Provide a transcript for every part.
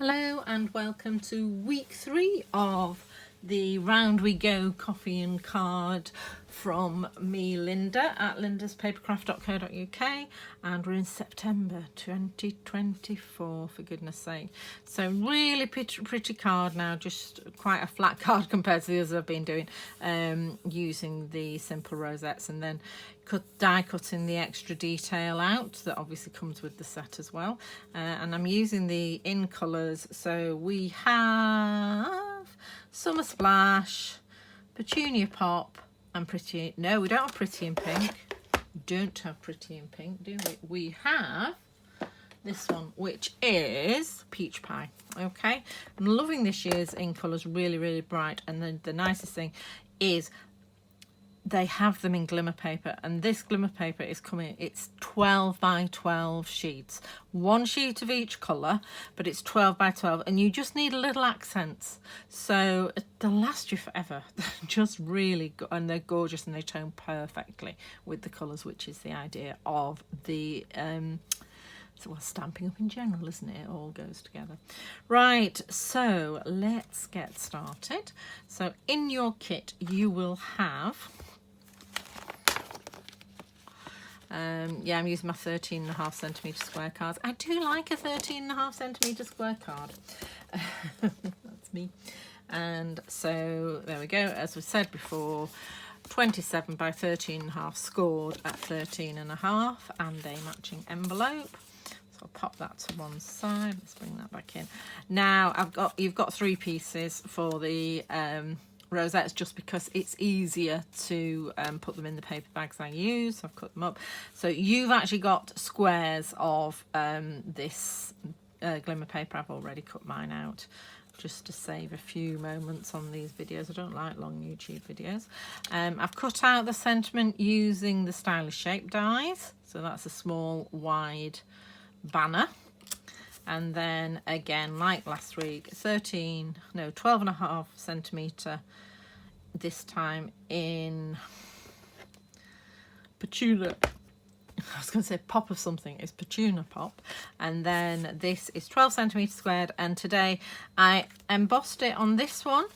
Hello and welcome to week 3 of the Round We Go coffee and card from me, Linda, at lindaspapercraft.co.uk, and we're in September 2024, for goodness sake. So really pretty card now, just quite a flat card compared to the others I've been doing, using the simple rosettes and then die cutting the extra detail out that obviously comes with the set as well. And I'm using the in colours, so we have Summer Splash, Petunia Pop, and Pretty... No, we don't have Pretty in Pink. Don't have Pretty in Pink, do we? We have this one, which is Peach Pie. Okay, I'm loving this year's in colours, really bright. And then the nicest thing is they have them in glimmer paper, and this glimmer paper is coming, it's 12 by 12 sheets, one sheet of each colour, but it's 12 by 12, and you just need little accents, so they'll last you forever. They're just really good, and they're gorgeous, and they tone perfectly with the colours, which is the idea of the well, stamping up in general, isn't it? It all goes together. Right, so let's get started. So in your kit you will have yeah, I'm using my 13.5cm square cards. I do like a 13.5cm square card. That's me. And so there we go. As we said before, 27 by 13.5 scored at 13.5, and a matching envelope. So I'll pop that to one side. Let's bring that back in. Now you've got 3 pieces for the rosettes, just because it's easier to put them in the paper bags I use. So I've cut them up. So you've actually got squares of this glimmer paper. I've already cut mine out just to save a few moments on these videos. I don't like long YouTube videos. I've cut out the sentiment using the stylish shape dies. So that's a small wide banner. And then again, like last week, 12.5cm, this time in Petunia. I was going to say pop of something, it's Petunia Pop. And then this is 12cm squared, and today I embossed it on this one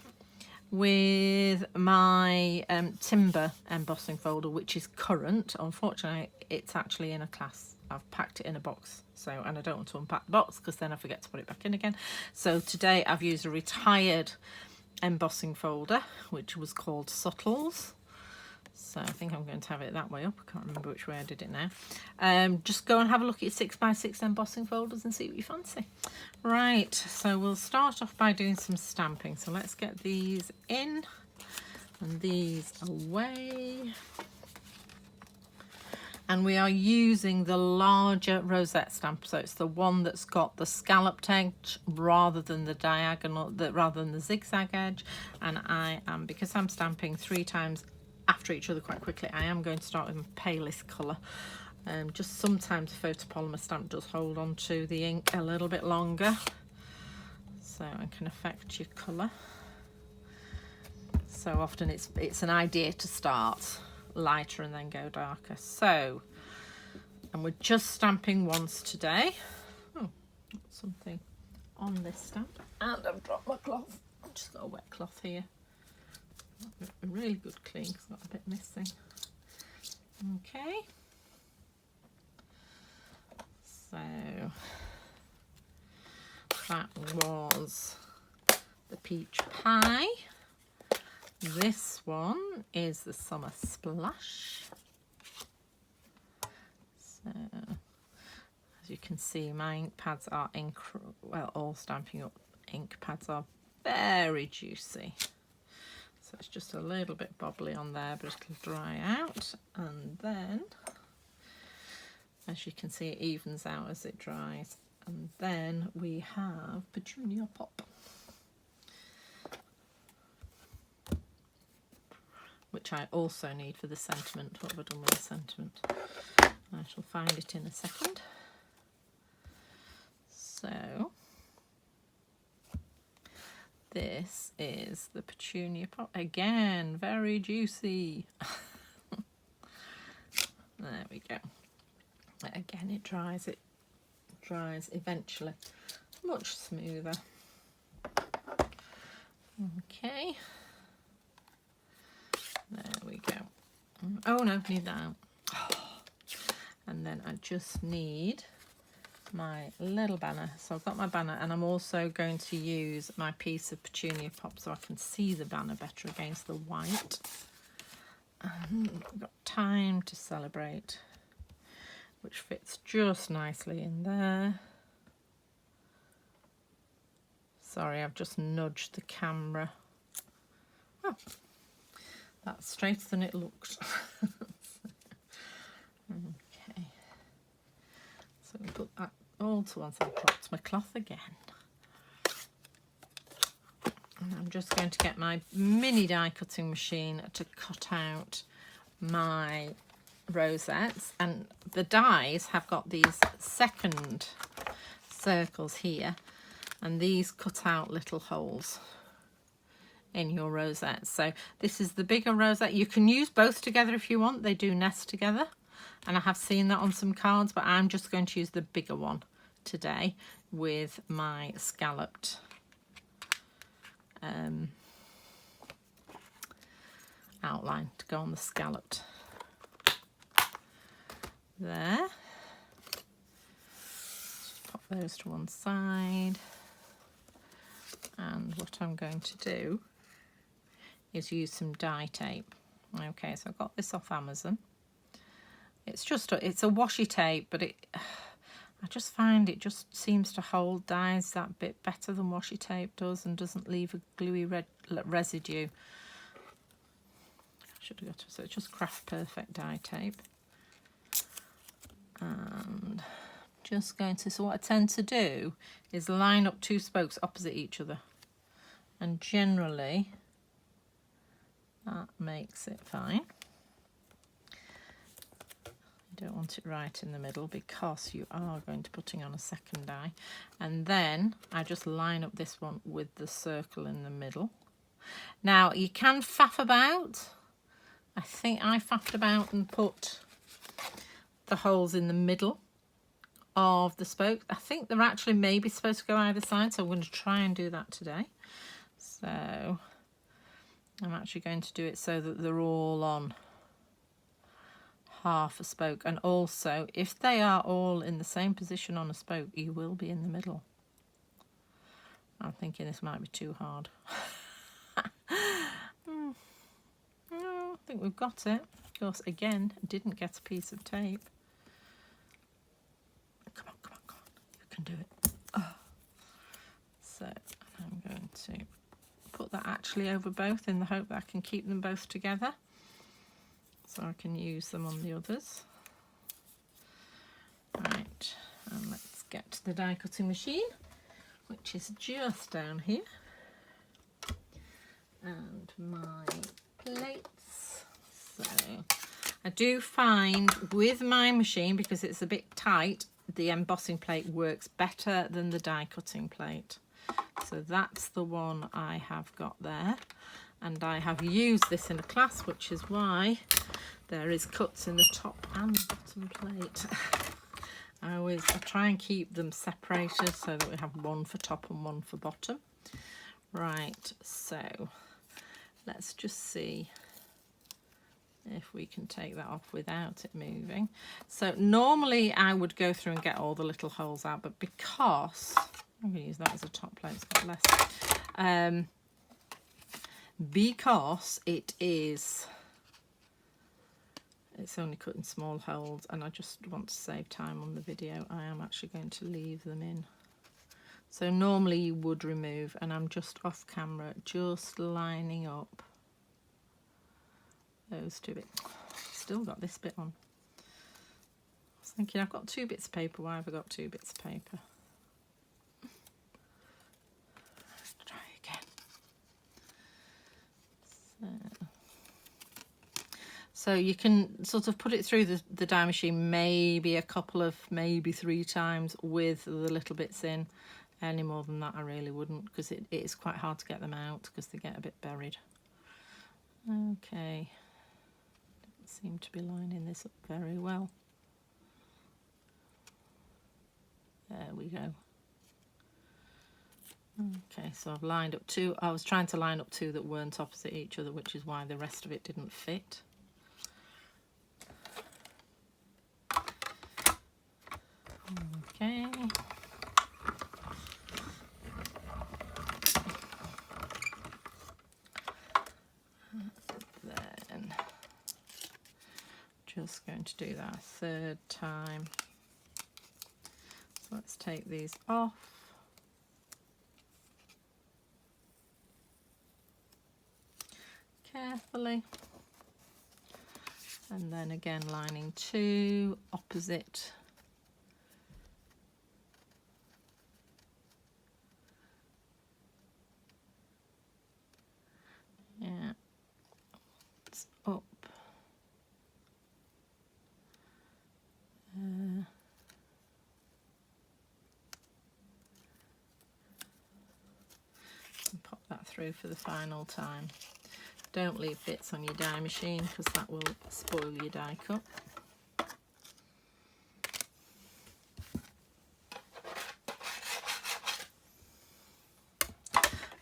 with my timber embossing folder, which is current. Unfortunately, it's actually in a class. I've packed it in a box, so, and I don't want to unpack the box because then I forget to put it back in again. So today I've used a retired embossing folder, which was called Subtles. So I think I'm going to have it that way up. I can't remember which way I did it now. Just go and have a look at your 6x6 embossing folders and see what you fancy. Right, so we'll start off by doing some stamping. So let's get these in and these away. And we are using the larger rosette stamp, so it's the one that's got the scalloped edge rather than the diagonal, rather than the zigzag edge. And I am, because I'm stamping 3 times after each other quite quickly, I am going to start with my palest colour. Just sometimes a photopolymer stamp does hold on to the ink a little bit longer, so it can affect your colour. So often it's an idea to start lighter and then go darker. So, and we're just stamping once today. Oh, something on this stamp, and I've dropped my cloth. I've just got a wet cloth here. A really good clean, because I've got a bit missing. Okay, so that was the peach pie. This one is the Summer Splash. So, as you can see, my ink pads are well, all Stampin' Up ink pads are very juicy. So it's just a little bit bobbly on there, but it'll dry out. And then, as you can see, it evens out as it dries. And then we have Petunia Pop, which I also need for the sentiment. What have I done with the sentiment? I shall find it in a second. So this is the Petunia Pop. Again, very juicy. There we go. Again, it dries eventually. much smoother. Okay, there we go. Oh no, need that out. And then I just need my little banner. So I've got my banner, and I'm also going to use my piece of Petunia Pop so I can see the banner better against the white. And we've got Time to Celebrate, which fits just nicely in there. Sorry, I've just nudged the camera. Oh, that's straighter than it looked. Okay, so we put that all to one side. I dropped my cloth again. And I'm just going to get my mini die cutting machine to cut out my rosettes, and the dies have got these second circles here, and these cut out little holes in your rosettes. So this is the bigger rosette. You can use both together if you want, they do nest together, and I have seen that on some cards, but I'm just going to use the bigger one today with my scalloped outline to go on the scalloped there. Just pop those to one side, and what I'm going to do is use some die tape. Okay, so I got this off Amazon. It's a washi tape, but I just find it just seems to hold dies that bit better than washi tape does, and doesn't leave a gluey residue. Should have got to, so it's just Craft Perfect die tape. And just going to, so what I tend to do is line up two spokes opposite each other, and generally that makes it fine. You don't want it right in the middle because you are going to be putting on a second die. And then I just line up this one with the circle in the middle. Now you can faff about. I think I faffed about and put the holes in the middle of the spokes. I think they're actually maybe supposed to go either side, so I'm going to try and do that today. So I'm actually going to do it so that they're all on half a spoke, and also if they are all in the same position on a spoke, you will be in the middle. I'm thinking this might be too hard. I think we've got it. Of course, again, didn't get a piece of tape. Come on, come on, come on. You can do it. Oh. So I'm going to put that actually over both in the hope that I can keep them both together, so I can use them on the others. Right, and let's get to the die cutting machine, which is just down here. And my plates. So I do find with my machine, because it's a bit tight, the embossing plate works better than the die cutting plate. So that's the one I have got there, and I have used this in a class, which is why there is cuts in the top and bottom plate. I try and keep them separated so that we have one for top and one for bottom. Right, so let's just see if we can take that off without it moving. So normally I would go through and get all the little holes out, but because I'm going to use that as a top plate, it's got less. Because it's only cut in small holes, and I just want to save time on the video, I am actually going to leave them in. So normally you would remove, and I'm just off camera, just lining up those two bits. Still got this bit on. I was thinking I've got 2 bits of paper. Why have I got 2 bits of paper? Let's try again. So you can sort of put it through the die machine maybe 3 times with the little bits in. Any more than that I really wouldn't, because it is quite hard to get them out because they get a bit buried. Okay. Seem to be lining this up very well. There we go. Okay, so I've lined up two. I was trying to line up two that weren't opposite each other, which is why the rest of it didn't fit. Okay. Then just going to do that a third time. So let's take these off. Carefully. And then again lining two opposite. Yeah, it's up. And pop that through for the final time. Don't leave bits on your die machine because that will spoil your die cut.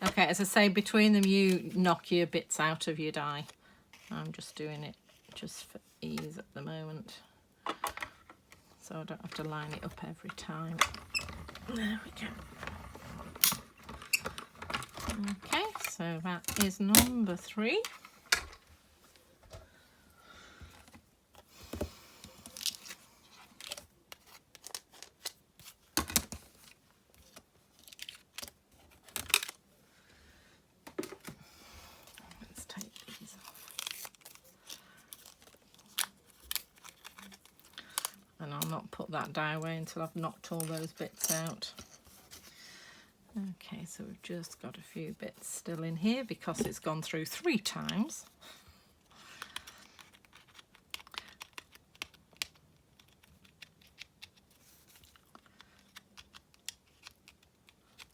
Okay, as I say, between them you knock your bits out of your die. I'm just doing it just for ease at the moment, so I don't have to line it up every time. There we go. Okay, so that is number 3. Let's take these off. And I'll not put that die away until I've knocked all those bits out. Okay, so we've just got a few bits still in here because it's gone through 3 times.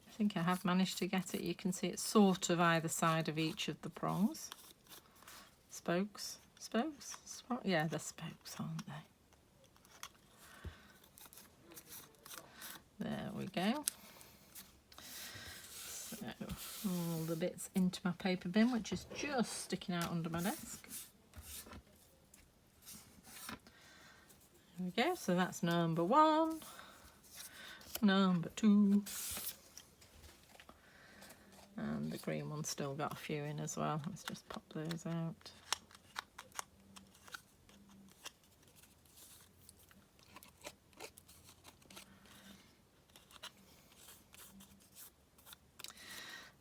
I think I have managed to get it. You can see it's sort of either side of each of the prongs. Spokes? Yeah, they're spokes, aren't they? There we go. So, all the bits into my paper bin, which is just sticking out under my desk. There we go, so that's number 1, number 2, and the green one's still got a few in as well. Let's just pop those out.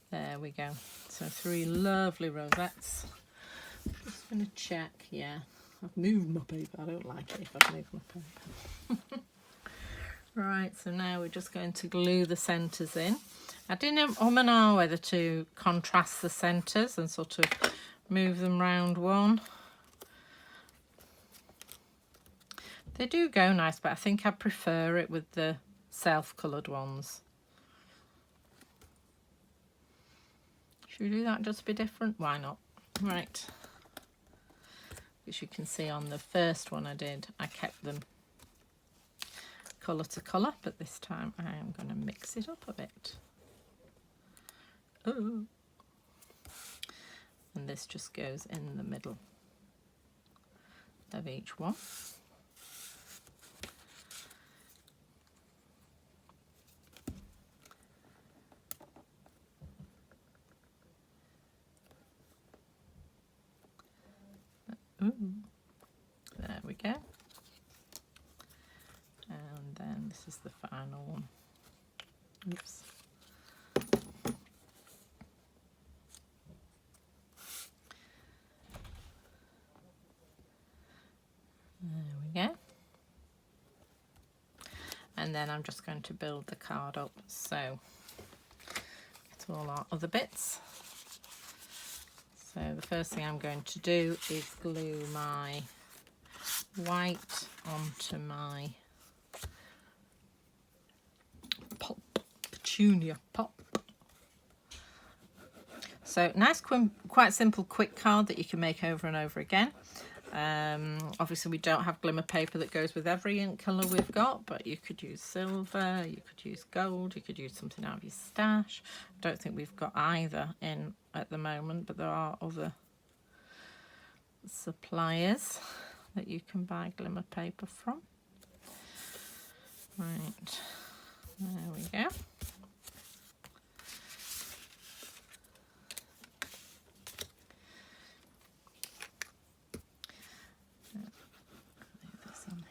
There we go. So 3 lovely rosettes. Just going to check. Yeah, I've moved my paper. I don't like it if I've moved my paper. Right, so now we're just going to glue the centres in. I didn't and ah whether to contrast the centres and sort of move them round one. They do go nice, but I think I prefer it with the self-coloured ones. Should we do that just a bit different? Why not? Right. As you can see on the first one I did, I kept them colour to colour, but this time I am going to mix it up a bit. Ooh. And this just goes in the middle of each one. Ooh. There we go. And then this is the final one. Oops. There we go. And then I'm just going to build the card up. So get all our other bits. So the first thing I'm going to do is glue my white onto my pop, Petunia Pop. So nice, quite simple, quick card that you can make over and over again. Obviously we don't have Glimmer paper that goes with every ink colour we've got, but you could use silver, you could use gold, you could use something out of your stash. I don't think we've got either in at the moment, but there are other suppliers that you can buy Glimmer paper from. Right, there we go.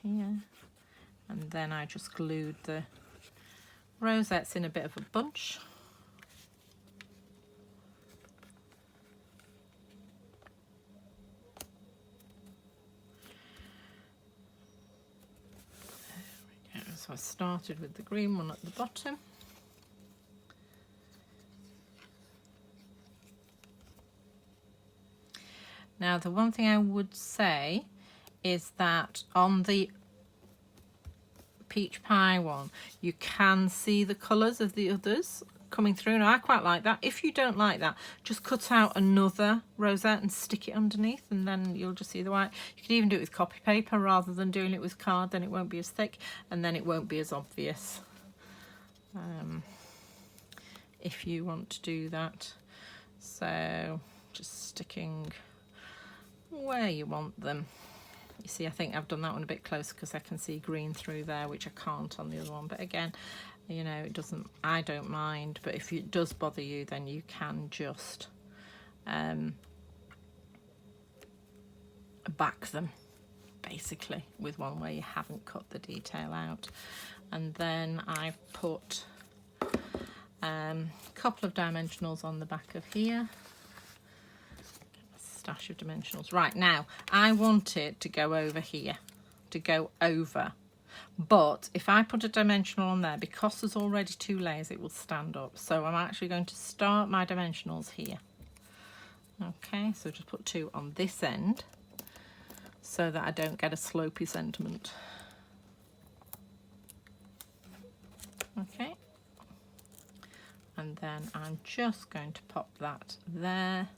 Here, and then I just glued the rosettes in a bit of a bunch. There we go. So I started with the green one at the bottom. Now the one thing I would say is that on the peach pie one you can see the colours of the others coming through. Now I quite like that. If you don't like that, just cut out another rosette and stick it underneath, and then you'll just see the white. You could even do it with copy paper rather than doing it with card, then it won't be as thick and then it won't be as obvious. If you want to do that, so just sticking where you want them. You see, I think I've done that one a bit closer because I can see green through there, which I can't on the other one. But again, you know, it doesn't, I don't mind, but if it does bother you, then you can just back them basically with one where you haven't cut the detail out. And then I've put a couple of dimensionals on the back of here. Stash of dimensionals. Right, now I want it to go over here, to go over, but if I put a dimensional on there, because there's already 2 layers, it will stand up. So I'm actually going to start my dimensionals here. Okay, so just put 2 on this end so that I don't get a slopey sentiment. Okay, and then I'm just going to pop that there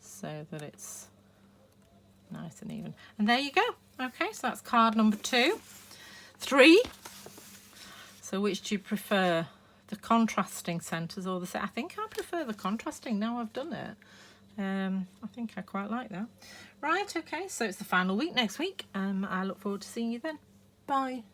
so that it's nice and even. And there you go. Okay, so that's card number 2. 3. So which do you prefer? The contrasting centres or the set? I think I prefer the contrasting now I've done it. I think I quite like that. Right, okay, so it's the final week next week. I look forward to seeing you then. Bye.